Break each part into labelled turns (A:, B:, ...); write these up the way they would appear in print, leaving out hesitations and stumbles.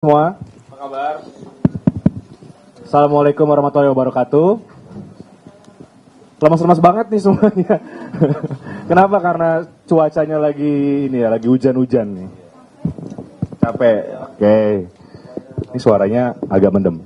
A: Semua, apa kabar? Assalamualaikum warahmatullahi wabarakatuh. Lemas-lemas banget nih semuanya. Kenapa? Karena cuacanya lagi lagi hujan-hujan nih. Capek. Oke. Ini suaranya agak mendem.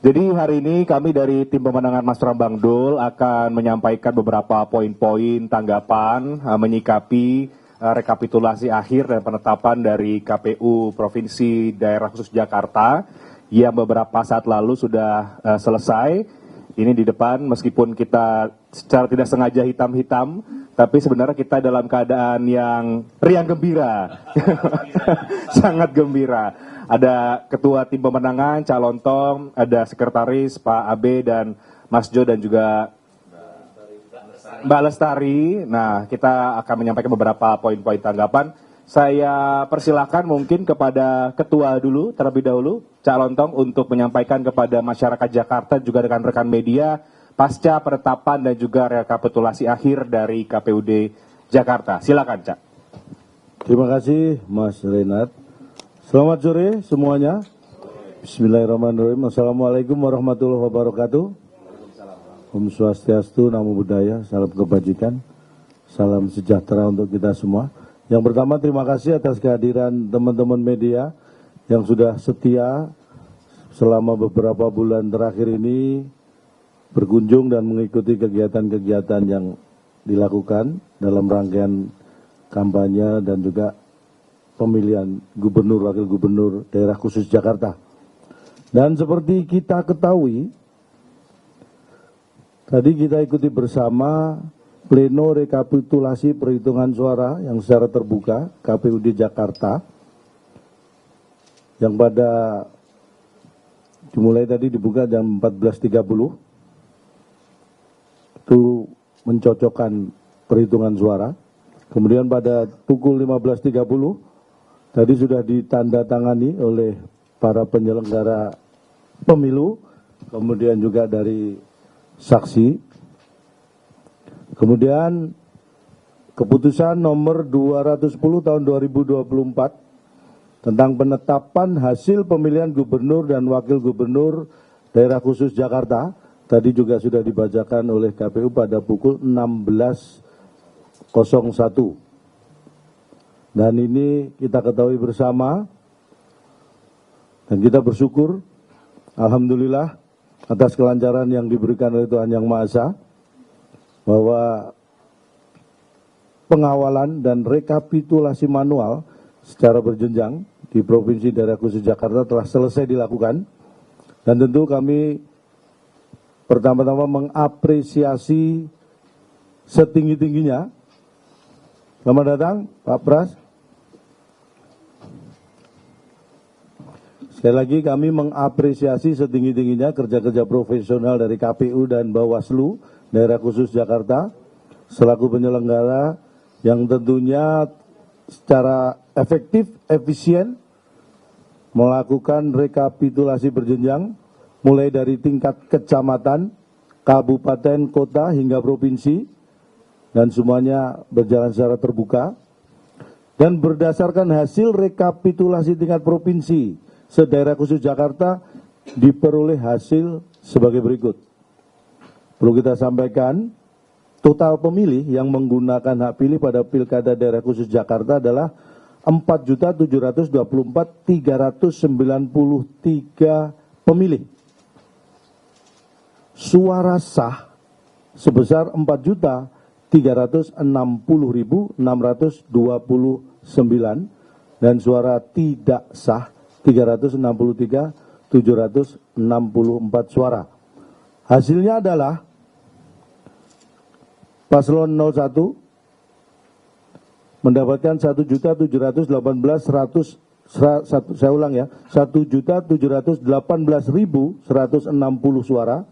A: Jadi hari ini kami dari tim pemenangan Mas Pram Bang Dul akan menyampaikan beberapa poin-poin tanggapan menyikapi rekapitulasi akhir dan penetapan dari KPU Provinsi Daerah Khusus Jakarta yang beberapa saat lalu sudah selesai. Ini di depan, meskipun kita secara tidak sengaja hitam-hitam, tapi sebenarnya kita dalam keadaan yang riang gembira. Sangat gembira. Ada ketua tim pemenangan, calon Tong, ada sekretaris Pak Abe dan Mas Jo dan juga Mbak Lestari. Nah, kita akan menyampaikan beberapa poin-poin tanggapan. Saya persilakan mungkin kepada ketua dulu, terlebih dahulu, calon Tong untuk menyampaikan kepada masyarakat Jakarta juga rekan-rekan media pasca penetapan dan juga rekapitulasi akhir dari KPUD Jakarta. Silakan, Cak.
B: Terima kasih, Mas Renat. Selamat sore semuanya. Bismillahirrahmanirrahim. Assalamualaikum warahmatullahi wabarakatuh. Om Swastiastu, Namo Buddhaya, salam kebajikan, salam sejahtera untuk kita semua. Yang pertama, terima kasih atas kehadiran teman-teman media yang sudah setia selama beberapa bulan terakhir ini berkunjung dan mengikuti kegiatan-kegiatan yang dilakukan dalam rangkaian kampanye dan juga pemilihan gubernur, wakil gubernur daerah khusus Jakarta. Dan seperti kita ketahui, tadi kita ikuti bersama pleno rekapitulasi perhitungan suara yang secara terbuka KPUD Jakarta yang pada dimulai tadi dibuka jam 14.30 itu mencocokkan perhitungan suara. Kemudian pada pukul 15.30 tadi sudah ditandatangani oleh para penyelenggara pemilu, kemudian juga dari saksi. Kemudian keputusan nomor 210 tahun 2024 tentang penetapan hasil pemilihan gubernur dan wakil gubernur daerah khusus Jakarta tadi juga sudah dibacakan oleh KPU pada pukul 16.01. Dan ini kita ketahui bersama dan kita bersyukur alhamdulillah atas kelancaran yang diberikan oleh Tuhan Yang Maha Esa, bahwa pengawalan dan rekapitulasi manual secara berjenjang di Provinsi Daerah Khusus Jakarta telah selesai dilakukan. Dan tentu kami pertama-tama mengapresiasi setinggi-tingginya. Selamat datang Pak Pras. Sekali lagi kami mengapresiasi setinggi-tingginya kerja-kerja profesional dari KPU dan Bawaslu Daerah Khusus Jakarta selaku penyelenggara yang tentunya secara efektif, efisien melakukan rekapitulasi berjenjang mulai dari tingkat kecamatan, kabupaten, kota hingga provinsi, dan semuanya berjalan secara terbuka. Dan berdasarkan hasil rekapitulasi tingkat provinsi se-Daerah Khusus Jakarta diperoleh hasil sebagai berikut. Perlu kita sampaikan, total pemilih yang menggunakan hak pilih pada Pilkada Daerah Khusus Jakarta adalah 4.724.393 pemilih. Suara sah sebesar 4.360.629 dan suara tidak sah 363.764 suara. Hasilnya adalah Paslon 01 mendapatkan 1.718.100, saya ulang ya, 1.718.160 suara,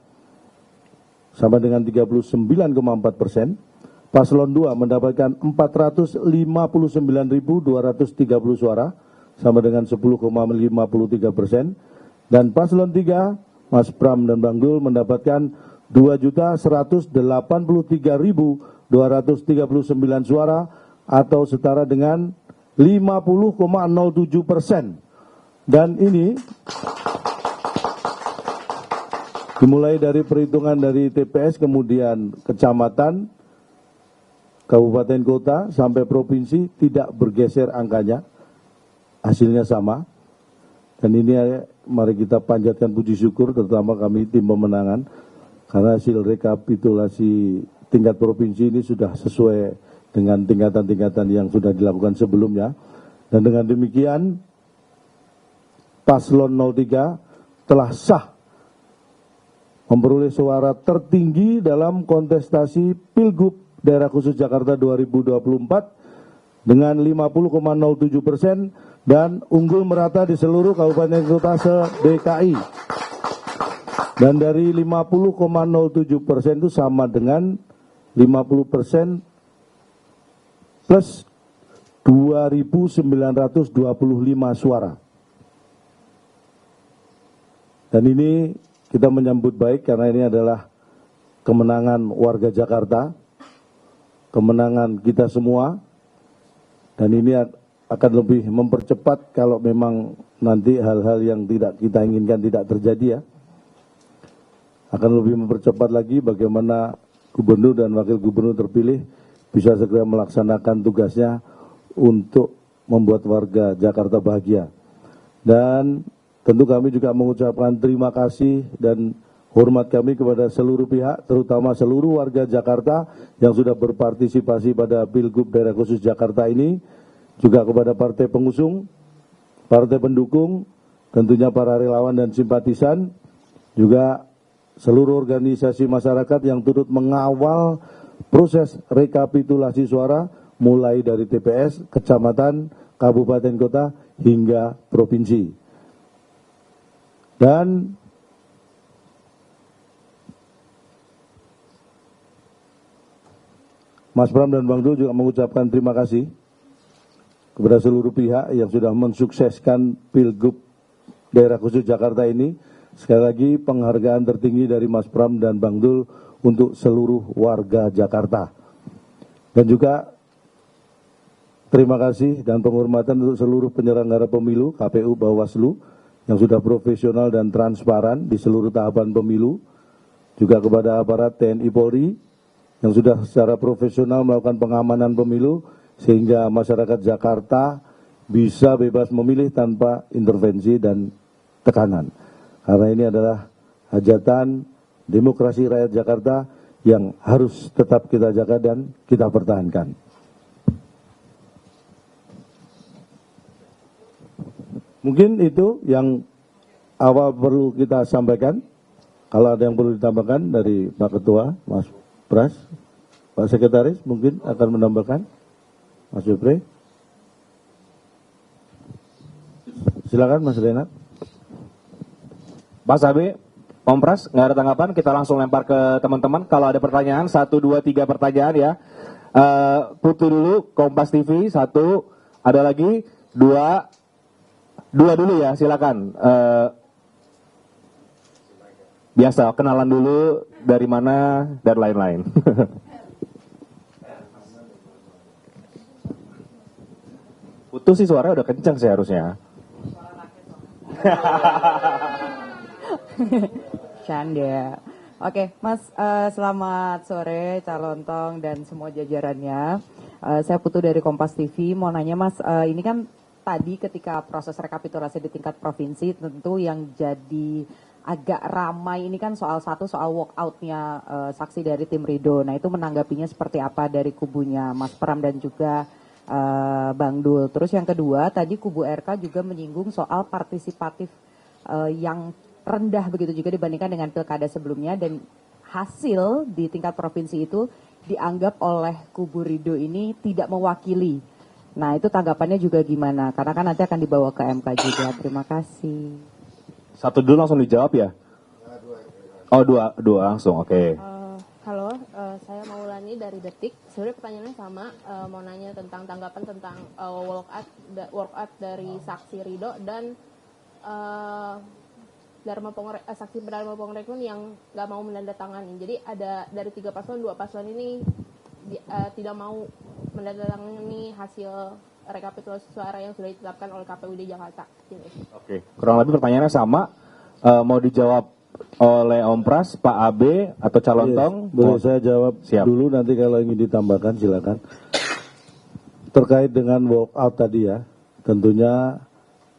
B: sama dengan 39,4%. Paslon 2 mendapatkan 459.230 suara, sama dengan 10,53%. Dan Paslon 3, Mas Pram dan Bang Dul mendapatkan 2.183.239 suara atau setara dengan 50,07%. Dan ini dimulai dari perhitungan dari TPS, kemudian kecamatan, kabupaten kota, sampai provinsi, tidak bergeser angkanya, hasilnya sama. Dan ini mari kita panjatkan puji syukur, terutama kami tim pemenangan, karena hasil rekapitulasi tingkat provinsi ini sudah sesuai dengan tingkatan-tingkatan yang sudah dilakukan sebelumnya. Dan dengan demikian, Paslon 03 telah sah memperoleh suara tertinggi dalam kontestasi Pilgub Daerah Khusus Jakarta 2024 dengan 50,07% dan unggul merata di seluruh kabupaten kota se-DKI. Dan dari 50,07% itu sama dengan 50% plus 2.925 suara. Dan ini kita menyambut baik karena ini adalah kemenangan warga Jakarta, kemenangan kita semua, dan ini akan lebih mempercepat kalau memang nanti hal-hal yang tidak kita inginkan tidak terjadi ya. Akan lebih mempercepat lagi bagaimana gubernur dan wakil gubernur terpilih bisa segera melaksanakan tugasnya untuk membuat warga Jakarta bahagia. Dan tentu kami juga mengucapkan terima kasih dan hormat kami kepada seluruh pihak, terutama seluruh warga Jakarta yang sudah berpartisipasi pada Pilgub Daerah Khusus Jakarta ini, juga kepada partai pengusung, partai pendukung, tentunya para relawan dan simpatisan, juga seluruh organisasi masyarakat yang turut mengawal proses rekapitulasi suara mulai dari TPS, kecamatan, kabupaten kota, hingga provinsi. Dan Mas Pram dan Bang Dul juga mengucapkan terima kasih kepada seluruh pihak yang sudah mensukseskan Pilgub Daerah Khusus Jakarta ini. Sekali lagi penghargaan tertinggi dari Mas Pram dan Bang Dul untuk seluruh warga Jakarta. Dan juga terima kasih dan penghormatan untuk seluruh penyelenggara pemilu, KPU, Bawaslu, yang sudah profesional dan transparan di seluruh tahapan pemilu, juga kepada aparat TNI Polri yang sudah secara profesional melakukan pengamanan pemilu sehingga masyarakat Jakarta bisa bebas memilih tanpa intervensi dan tekanan. Karena ini adalah hajatan demokrasi rakyat Jakarta yang harus tetap kita jaga dan kita pertahankan. Mungkin itu yang awal perlu kita sampaikan. Kalau ada yang perlu ditambahkan dari Pak Ketua, Mas Pras, Pak Sekretaris mungkin akan menambahkan. Mas Yupre. Silakan Mas Renat.
A: Mas Abe, Om Pras, nggak ada tanggapan, kita langsung lempar ke teman-teman. Kalau ada pertanyaan, 1, 2, 3 pertanyaan ya. Putu dulu, Kompas TV, 1, ada lagi, 2 dulu ya, silakan. Biasa, kenalan dulu dari mana dan lain-lain. Putu sih suaranya udah kencang sih harusnya.
C: Canda. Oke, Mas, selamat sore calon tong dan semua jajarannya. Saya Putu dari Kompas TV. Mau nanya Mas, ini kan tadi ketika proses rekapitulasi di tingkat provinsi tentu yang jadi agak ramai ini kan soal walkout-nya saksi dari tim Ridho. Nah itu menanggapinya seperti apa dari kubunya Mas Pram dan juga Bang Dul. Terus yang kedua tadi kubu RK juga menyinggung soal partisipatif yang rendah begitu juga dibandingkan dengan pilkada sebelumnya dan hasil di tingkat provinsi itu dianggap oleh kubu Ridho ini tidak mewakili. Nah itu tanggapannya juga gimana? Karena kan nanti akan dibawa ke MK juga. Terima kasih.
A: 1 dulu langsung dijawab ya? Oh dua langsung, oke.
D: Halo, saya Maulani dari Detik. Sebenarnya pertanyaannya sama, mau nanya tentang tanggapan tentang walkout dari saksi Ridho dan saksi Dharma Pongrekun yang nggak mau menandatangani. Jadi ada dari 3 paslon, 2 paslon ini tidak mau menandatangani hasil rekapitulasi suara yang sudah ditetapkan oleh KPUD Jakarta. Gitu.
A: Oke, kurang lebih pertanyaannya sama. Mau dijawab oleh Om Pras, Pak AB atau Calon Tong?
B: Boleh saya jawab
A: Siap.
B: dulu, nanti kalau ingin ditambahkan silakan. Terkait dengan walkout tadi ya, tentunya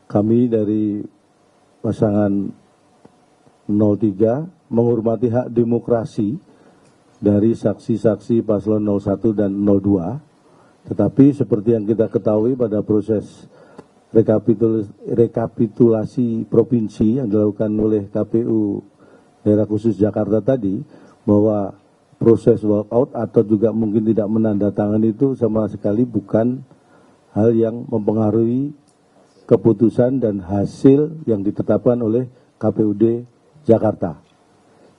B: kami dari pasangan 03 menghormati hak demokrasi dari saksi-saksi paslon 01 dan 02. Tetapi seperti yang kita ketahui pada proses rekapitulasi provinsi yang dilakukan oleh KPU Daerah Khusus Jakarta tadi, bahwa proses walkout atau juga mungkin tidak menandatangani itu sama sekali bukan hal yang mempengaruhi keputusan dan hasil yang ditetapkan oleh KPUD Jakarta.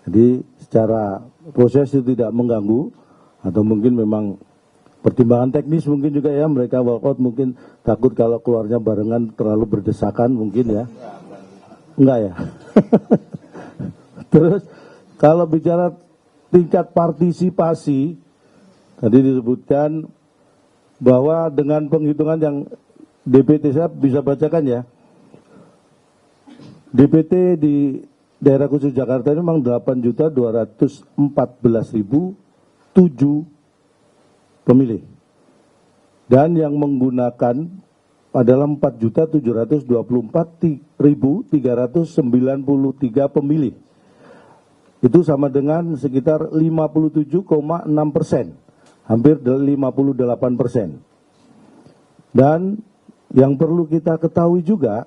B: Jadi secara proses itu tidak mengganggu, atau mungkin memang pertimbangan teknis mungkin juga ya, mereka walkout mungkin takut kalau keluarnya barengan terlalu berdesakan mungkin ya. Enggak ya. Terus kalau bicara tingkat partisipasi, tadi disebutkan bahwa dengan penghitungan yang DPT, saya bisa bacakan ya. DPT di Daerah Khusus Jakarta ini memang 8.214.007 pemilih. Dan yang menggunakan adalah 4.724.393 pemilih. Itu sama dengan sekitar 57,6%, hampir 58%. Dan yang perlu kita ketahui juga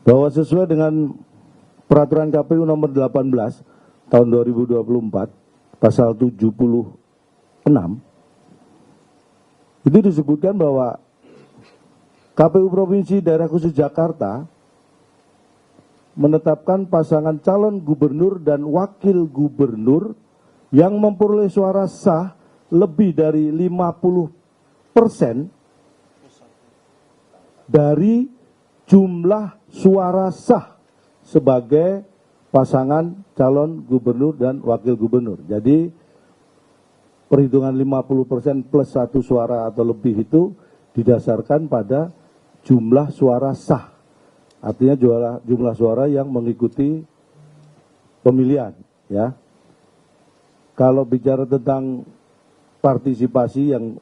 B: bahwa sesuai dengan peraturan KPU nomor 18 tahun 2024 pasal 76 itu disebutkan bahwa KPU Provinsi Daerah Khusus Jakarta menetapkan pasangan calon gubernur dan wakil gubernur yang memperoleh suara sah lebih dari 50% dari jumlah suara sah sebagai pasangan calon gubernur dan wakil gubernur. Jadi perhitungan 50% plus 1 suara atau lebih itu didasarkan pada jumlah suara sah. Artinya jumlah suara yang mengikuti pemilihan, ya. Kalau bicara tentang partisipasi yang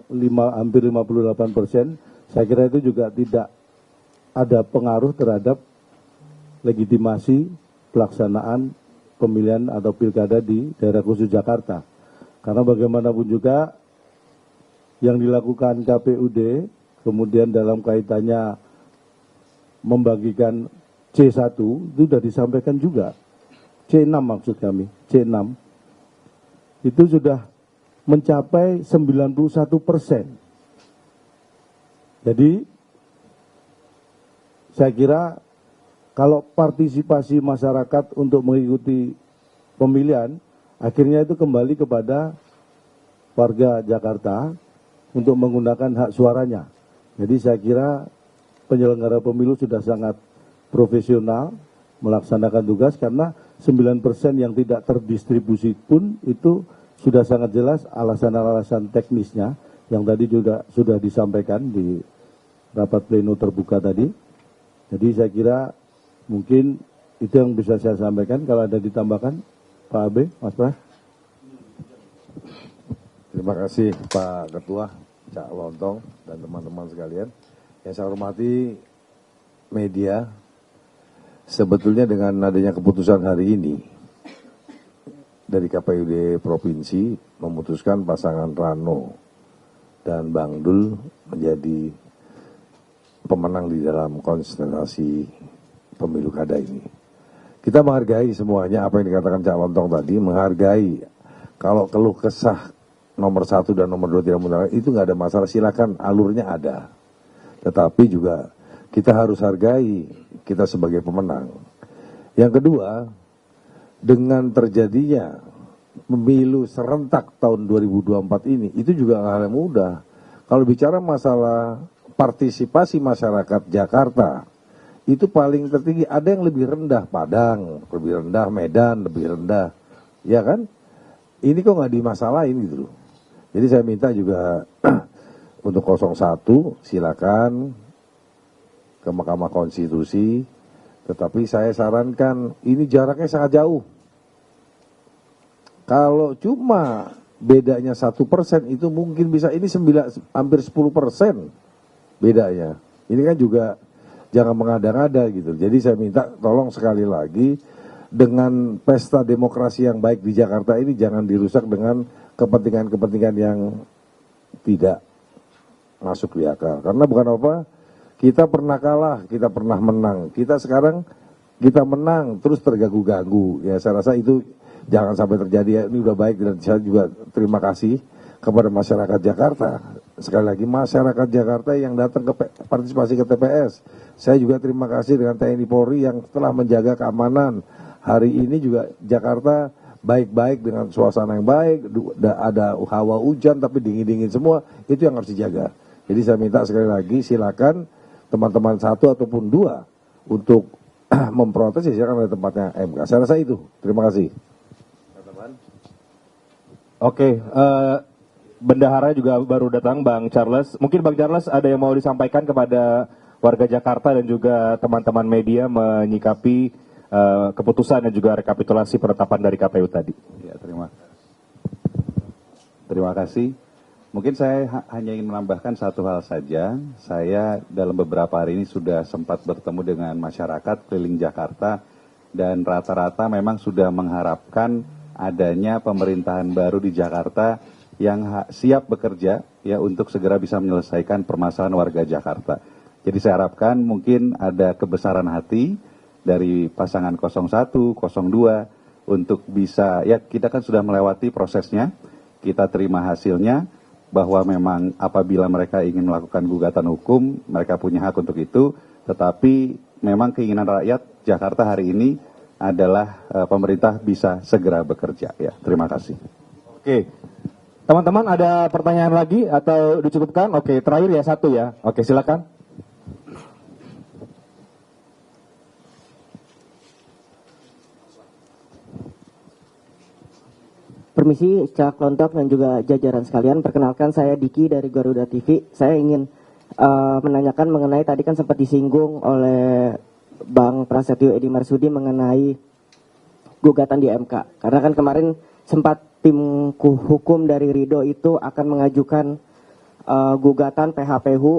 B: hampir 58%, saya kira itu juga tidak ada pengaruh terhadap legitimasi pelaksanaan pemilihan atau pilkada di Daerah Khusus Jakarta. Karena bagaimanapun juga yang dilakukan KPUD, kemudian dalam kaitannya membagikan C1, itu sudah disampaikan juga. C6 maksud kami, C6. Itu sudah mencapai 91%. Jadi, saya kira kalau partisipasi masyarakat untuk mengikuti pemilihan, akhirnya itu kembali kepada warga Jakarta untuk menggunakan hak suaranya. Jadi saya kira penyelenggara pemilu sudah sangat profesional melaksanakan tugas, karena 9% yang tidak terdistribusi pun itu sudah sangat jelas alasan-alasan teknisnya yang tadi juga sudah disampaikan di rapat pleno terbuka tadi. Jadi saya kira mungkin itu yang bisa saya sampaikan. Kalau ada ditambahkan, Pak Abe, Mas Pras.
E: Terima kasih Pak Ketua, Cak Lontong, dan teman-teman sekalian. Yang saya hormati media, sebetulnya dengan adanya keputusan hari ini dari KPUD Provinsi memutuskan pasangan Rano dan Bang Dul menjadi pemenang di dalam konstelasi pemilu kada ini. Kita menghargai semuanya apa yang dikatakan Cak Lontong tadi, menghargai kalau keluh kesah nomor 1 dan nomor 2 tidak menggunakan, itu nggak ada masalah, silakan, alurnya ada. Tetapi juga kita harus hargai kita sebagai pemenang. Yang kedua, dengan terjadinya pemilu serentak tahun 2024 ini, itu juga hal yang mudah. Kalau bicara masalah partisipasi masyarakat Jakarta, itu paling tertinggi, ada yang lebih rendah Padang, lebih rendah Medan, lebih rendah, ya kan? Ini kok nggak dimasalahin gitu loh. Jadi saya minta juga untuk 01 silakan ke Mahkamah Konstitusi, tetapi saya sarankan ini jaraknya sangat jauh. Kalau cuma bedanya 1% itu mungkin bisa ini hampir 10% bedanya. Ini kan juga jangan mengada-ngada gitu. Jadi saya minta tolong sekali lagi dengan pesta demokrasi yang baik di Jakarta ini jangan dirusak dengan kepentingan-kepentingan yang tidak masuk di akal. Karena bukan apa, kita pernah kalah, kita pernah menang. Kita sekarang kita menang terus terganggu-ganggu. Ya saya rasa itu jangan sampai terjadi ya. Ini udah baik dan saya juga terima kasih kepada masyarakat Jakarta. Sekali lagi masyarakat Jakarta yang datang ke partisipasi ke TPS. Saya juga terima kasih dengan TNI Polri yang telah menjaga keamanan. Hari ini juga Jakarta baik-baik dengan suasana yang baik, ada hawa hujan tapi dingin-dingin semua, itu yang harus dijaga. Jadi saya minta sekali lagi silakan teman-teman 1 ataupun 2 untuk memprotes, ya silakan ada tempatnya MK. Saya rasa itu. Terima kasih.
A: Oke, bendahara juga baru datang, Bang Charles. Mungkin Bang Charles ada yang mau disampaikan kepada warga Jakarta dan juga teman-teman media menyikapi keputusan dan juga rekapitulasi penetapan dari KPU tadi.
F: Ya, terima kasih. Mungkin saya hanya ingin menambahkan satu hal saja. Saya dalam beberapa hari ini sudah sempat bertemu dengan masyarakat keliling Jakarta dan rata-rata memang sudah mengharapkan adanya pemerintahan baru di Jakarta yang siap bekerja ya untuk segera bisa menyelesaikan permasalahan warga Jakarta. Jadi saya harapkan mungkin ada kebesaran hati dari pasangan 01, 02 untuk bisa, ya kita kan sudah melewati prosesnya, kita terima hasilnya, bahwa memang apabila mereka ingin melakukan gugatan hukum, mereka punya hak untuk itu, tetapi memang keinginan rakyat Jakarta hari ini adalah pemerintah bisa segera bekerja. Ya, terima kasih.
A: Oke, teman-teman ada pertanyaan lagi atau dicukupkan? Oke, terakhir ya 1 ya. Oke, silakan.
G: Permisi, Cak Lontok dan juga jajaran sekalian. Perkenalkan saya Diki dari Garuda TV. Saya ingin menanyakan mengenai tadi kan sempat disinggung oleh Bang Prasetyo Edi Marsudi mengenai gugatan di MK. Karena kan kemarin sempat tim hukum dari Ridho itu akan mengajukan gugatan PHPU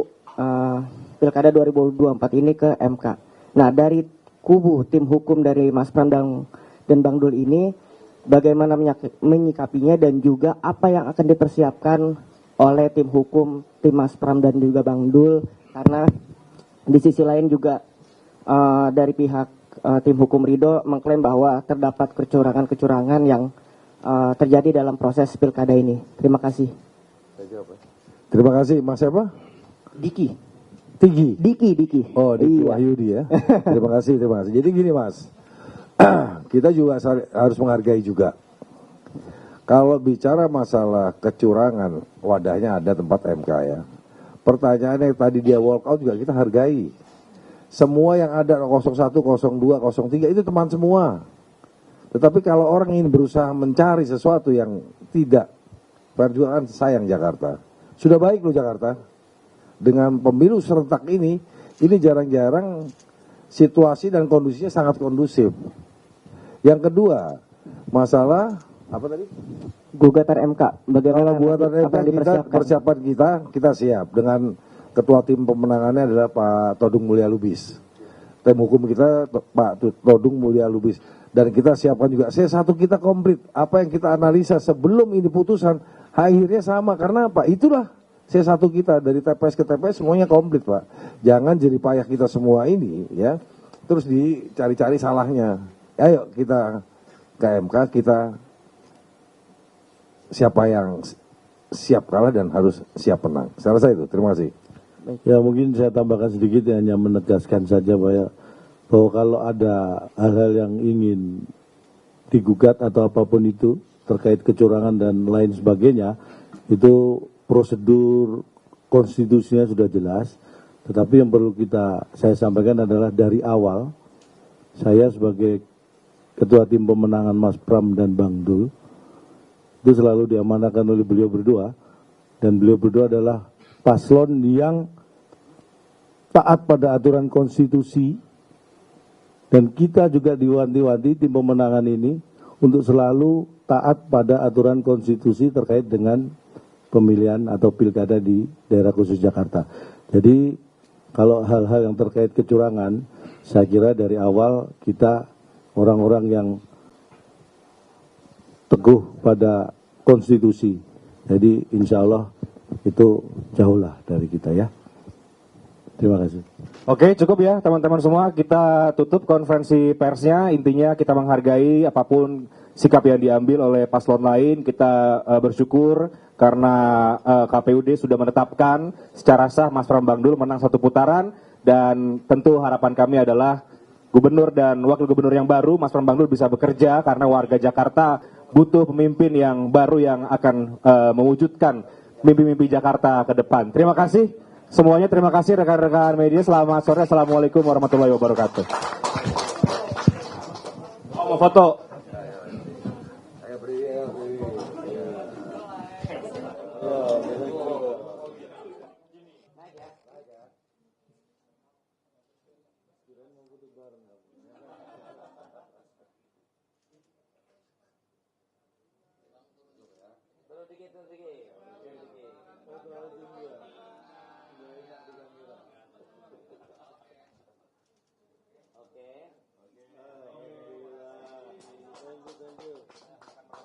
G: Pilkada 2024 ini ke MK. Nah, dari kubu tim hukum dari Mas Pram dan Bang Dul ini, bagaimana menyikapinya dan juga apa yang akan dipersiapkan oleh tim hukum, tim Mas Pram dan juga Bang Dul, karena di sisi lain juga dari pihak tim hukum Ridho mengklaim bahwa terdapat kecurangan-kecurangan yang terjadi dalam proses pilkada ini. Terima kasih.
E: Terima kasih, Mas siapa?
G: Diki.
E: Diki. Oh, Diki Wahyudi ya. Terima kasih. Jadi gini Mas, kita juga harus menghargai juga. Kalau bicara masalah kecurangan, wadahnya ada tempat MK ya. Pertanyaannya tadi dia walk out juga kita hargai. Semua yang ada 01, 02, 03 itu teman semua. Tetapi kalau orang ingin berusaha mencari sesuatu yang tidak, perjuangan sayang Jakarta. Sudah baik loh Jakarta. Dengan pemilu serentak ini jarang-jarang situasi dan kondisinya sangat kondusif. Yang kedua, masalah apa tadi?
G: Gugatan MK. Bagaimana
E: gugatan MK persiapan kita siap dengan ketua tim pemenangannya adalah Pak Todung Mulya Lubis. Tim hukum kita Pak Todung Mulya Lubis. Dan kita siapkan juga C1 kita komplit. Apa yang kita analisa sebelum ini putusan, akhirnya sama. Karena apa? Itulah C1 kita dari TPS ke TPS semuanya komplit Pak. Jangan jadi payah kita semua ini ya. Terus dicari-cari salahnya. Ayo kita ke MK, kita siapa yang siap kalah dan harus siap menang. Saya rasa itu. Terima kasih.
B: Ya mungkin saya tambahkan sedikit hanya menegaskan saja bahwa kalau ada hal-hal yang ingin digugat atau apapun itu terkait kecurangan dan lain sebagainya, itu prosedur konstitusinya sudah jelas. Tetapi yang perlu saya sampaikan adalah dari awal saya sebagai ketua tim pemenangan Mas Pram dan Bang Dul itu selalu diamanahkan oleh beliau berdua, dan beliau berdua adalah paslon yang taat pada aturan konstitusi, dan kita juga diwanti-wanti tim pemenangan ini untuk selalu taat pada aturan konstitusi terkait dengan pemilihan atau pilkada di daerah khusus Jakarta. Jadi kalau hal-hal yang terkait kecurangan, saya kira dari awal kita orang-orang yang teguh pada konstitusi. Jadi insya Allah itu jauhlah dari kita ya. Terima kasih.
A: Oke, cukup ya teman-teman semua. Kita tutup konferensi persnya. Intinya kita menghargai apapun sikap yang diambil oleh paslon lain. Kita bersyukur karena KPUD sudah menetapkan secara sah Mas Pram Bang Dul menang satu putaran. Dan tentu harapan kami adalah gubernur dan wakil gubernur yang baru, Mas Pram Bang Dul, bisa bekerja karena warga Jakarta butuh pemimpin yang baru yang akan mewujudkan mimpi-mimpi Jakarta ke depan. Terima kasih semuanya, terima kasih rekan-rekan media. Selamat sore, assalamualaikum warahmatullahi wabarakatuh. Mau foto?
H: Dikit.